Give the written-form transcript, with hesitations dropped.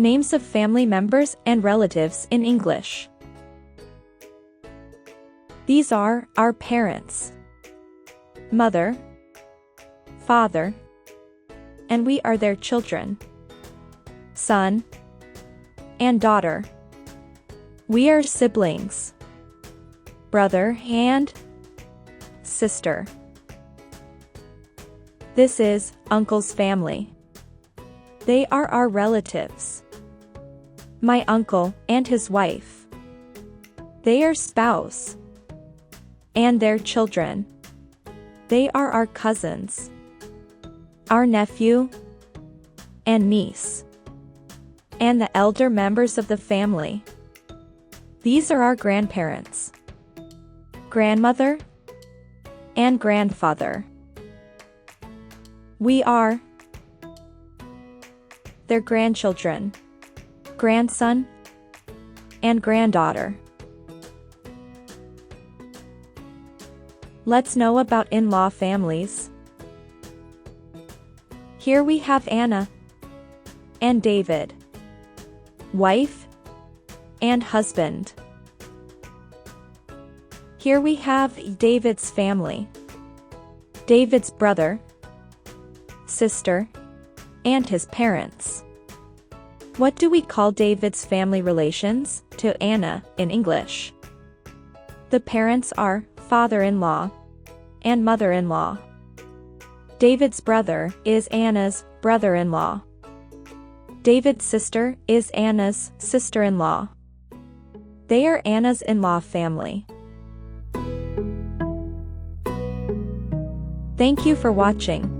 Names of family members and relatives in English. These are our parents, mother, father, and we are their children, son and daughter. We are siblings, brother and sister. This is uncle's family. They are our relatives. My uncle and his wife. They are spouse and their children. They are our cousins, our nephew and niece, and the elder members of the family. These are our grandparents, grandmother, and grandfather. We are their grandchildren, grandson, and granddaughter. Let's know about in-law families. Here we have Anna and David, wife and husband. Here we have David's family, David's brother, sister, and his parents. What do we call David's family relations to Anna in English? The parents are father-in-law and mother-in-law. David's brother is Anna's brother-in-law. David's sister is Anna's sister-in-law. They are Anna's in-law family. Thank you for watching.